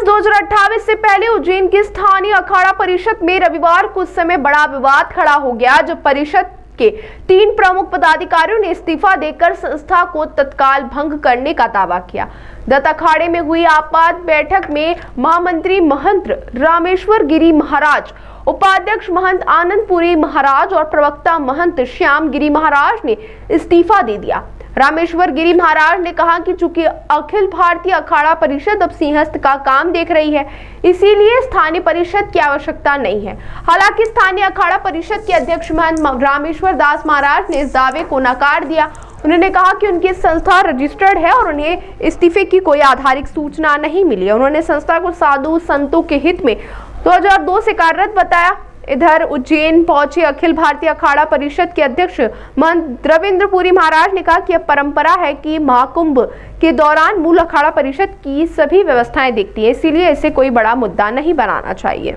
2028 से पहले उज्जैन की स्थानीय अखाड़ा परिषद में रविवार को उस समय बड़ा विवाद खड़ा हो गया जब परिषद के 3 प्रमुख पदाधिकारियों ने इस्तीफा देकर संस्था को तत्काल भंग करने का दावा किया। दत्त अखाड़े में हुई आपात बैठक में महामंत्री महंत रामेश्वर गिरी महाराज, उपाध्यक्ष महंत आनंदपुरी महाराज और प्रवक्ता महंत श्याम गिरी महाराज ने इस्तीफा दे दिया। रामेश्वर गिरी महाराज ने कहा कि चूंकि अखिल भारतीय अखाड़ा परिषद अब सिंहस्थ का काम देख रही है, इसीलिए स्थानीय परिषद की आवश्यकता नहीं है। हालांकि स्थानीय अखाड़ा परिषद के अध्यक्ष महंत रामेश्वर दास महाराज ने इस दावे को नकार दिया। उन्होंने कहा कि उनकी संस्था रजिस्टर्ड है और उन्हें इस्तीफे की कोई आधारिक सूचना नहीं मिली। उन्होंने संस्था को साधु संतों के हित में 2002 से कार्यरत बताया। इधर उज्जैन पहुंचे अखिल भारतीय अखाड़ा परिषद के अध्यक्ष महंत रविंद्रपुरी महाराज ने कहा कि अब परंपरा है कि महाकुंभ के दौरान मूल अखाड़ा परिषद की सभी व्यवस्थाएं देखती है, इसीलिए इसे कोई बड़ा मुद्दा नहीं बनाना चाहिए।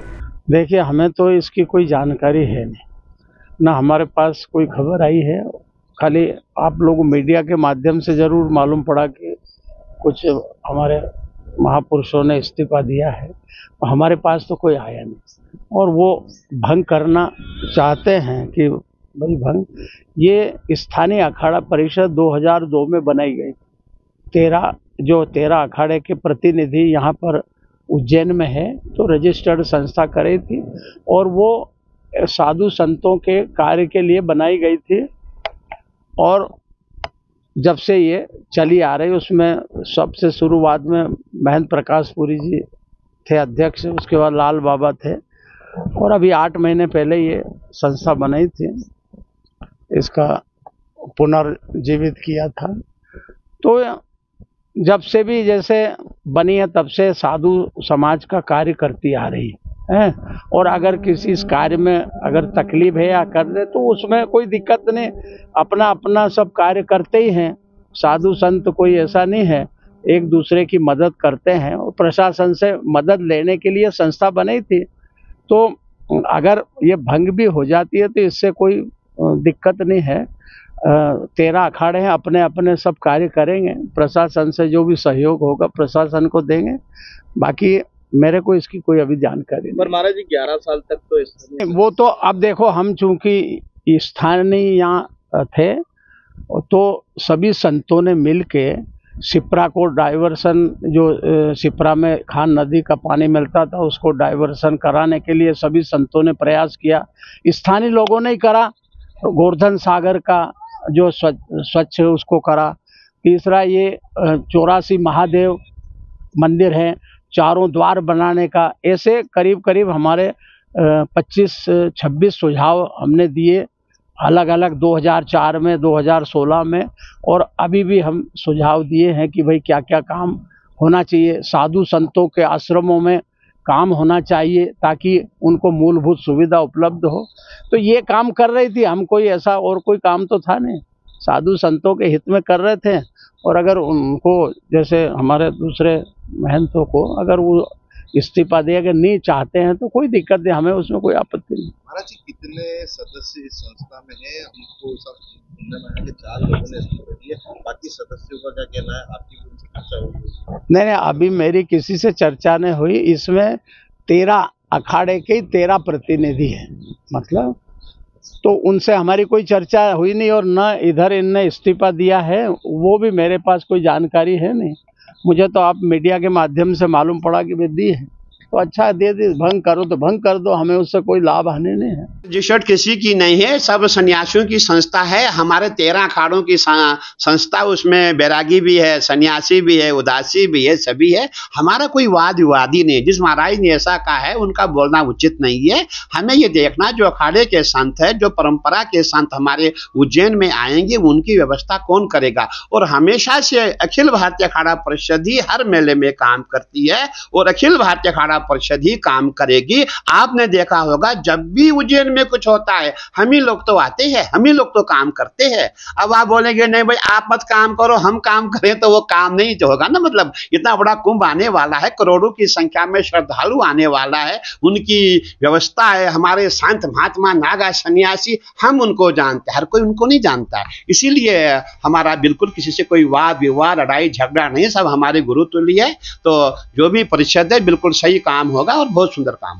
देखिए, हमें तो इसकी कोई जानकारी है नहीं, ना हमारे पास कोई खबर आई है। खाली आप लोग मीडिया के माध्यम से जरूर मालूम पड़ा कि कुछ हमारे महापुरुषों ने इस्तीफा दिया है, हमारे पास तो कोई आया नहीं। और वो भंग करना चाहते हैं कि भाई भंग, ये स्थानीय अखाड़ा परिषद 2002 में बनाई गई। 13 अखाड़े के प्रतिनिधि यहाँ पर उज्जैन में है, तो रजिस्टर्ड संस्था करे थी और वो साधु संतों के कार्य के लिए बनाई गई थी। और जब से ये चली आ रही, उसमें सबसे शुरुआत में महंत प्रकाशपुरी जी थे अध्यक्ष, उसके बाद लाल बाबा थे और अभी 8 महीने पहले ये संस्था बनाई थी, इसका पुनर्जीवित किया था। तो जब से भी जैसे बनी है तब से साधु समाज का कार्य करती आ रही है। और अगर किसी इस कार्य में अगर तकलीफ है या कर दे तो उसमें कोई दिक्कत नहीं, अपना अपना सब कार्य करते ही हैं। साधु संत कोई ऐसा नहीं है, एक दूसरे की मदद करते हैं और प्रशासन से मदद लेने के लिए संस्था बनी थी। तो अगर ये भंग भी हो जाती है तो इससे कोई दिक्कत नहीं है। 13 अखाड़े हैं, अपने अपने सब कार्य करेंगे, प्रशासन से जो भी सहयोग होगा प्रशासन को देंगे। बाकी मेरे को इसकी कोई अभी जानकारी नहीं। पर महाराज जी 11 साल तक तो वो तो अब देखो, हम चूंकि स्थानीय यहाँ थे तो सभी संतों ने मिल के शिप्रा को डाइवर्सन, जो शिप्रा में खान नदी का पानी मिलता था उसको डाइवर्सन कराने के लिए सभी संतों ने प्रयास किया। स्थानीय लोगों ने ही करा। गोवर्धन सागर का जो स्वच्छ उसको करा। तीसरा ये 84 महादेव मंदिर है, चारों द्वार बनाने का, ऐसे करीब करीब हमारे 25-26 सुझाव हमने दिए अलग अलग 2004 में, 2016 में, और अभी भी हम सुझाव दिए हैं कि भाई क्या क्या काम होना चाहिए। साधु संतों के आश्रमों में काम होना चाहिए ताकि उनको मूलभूत सुविधा उपलब्ध हो। तो ये काम कर रही थी, हम कोई ऐसा और कोई काम तो था नहीं, साधु संतों के हित में कर रहे थे। और अगर उनको जैसे हमारे दूसरे महंतों को अगर वो इस्तीफा दे, अगर नहीं चाहते हैं तो कोई दिक्कत नहीं, हमें उसमें कोई आपत्ति नहीं। महाराज जी कितने सदस्य इस संस्था में हैं? हमको सब सुनने में आया कि 4 लोगों ने इस्तीफा दिए, बाकी सदस्यों का क्या कहना है? आपकी उनसे चर्चा हुई? नहीं, अभी मेरी किसी से चर्चा नहीं हुई। इसमें 13 अखाड़े के 13 प्रतिनिधि हैं, मतलब तो उनसे हमारी कोई चर्चा हुई नहीं। और न इधर इनने इस्तीफा दिया है, वो भी मेरे पास कोई जानकारी है नहीं। मुझे तो आप मीडिया के माध्यम से मालूम पड़ा कि वे दी है, तो अच्छा दे दी। भंग करो तो भंग कर दो, हमें उससे कोई लाभ हानि नहीं है। रजिस्टर्ड किसी की नहीं है, सब सन्यासियों की संस्था है। हमारे 13 अखाड़ों की संस्था, उसमें बैरागी भी है, सन्यासी भी है, उदासी भी है, सभी है। हमारा कोई वाद विवादी नहीं। जिस महाराज ने ऐसा कहा है उनका बोलना उचित नहीं है। हमें ये देखना जो अखाड़े के संत है, जो परंपरा के संत हमारे उज्जैन में आएंगे, उनकी व्यवस्था कौन करेगा। और हमेशा से अखिल भारतीय अखाड़ा परिषद ही हर मेले में काम करती है और अखिल भारतीय अखाड़ा परिषद ही काम करेगी। आपने देखा होगा जब भी उज्जैन में कुछ होता है हम ही लोग तो आते हैं, हम ही लोग तो काम करते हैं। अब आप बोलेंगे नहीं भाई आप मत काम करो हम काम करें, तो वो काम नहीं तो होगा ना। मतलब इतना बड़ा कुंभ आने वाला है, करोड़ों की संख्या में श्रद्धालु आने वाला है, उनकी व्यवस्था है, हमारे संत महात्मा नागा सन्यासी हम उनको जानते हैं, हर कोई उनको नहीं जानता है। इसीलिए हमारा बिल्कुल किसी से कोई वाद विवाद लड़ाई झगड़ा नहीं, सब हमारे गुरु तुल्य है। तो जो भी परिषद है बिल्कुल सही काम होगा और बहुत सुंदर काम।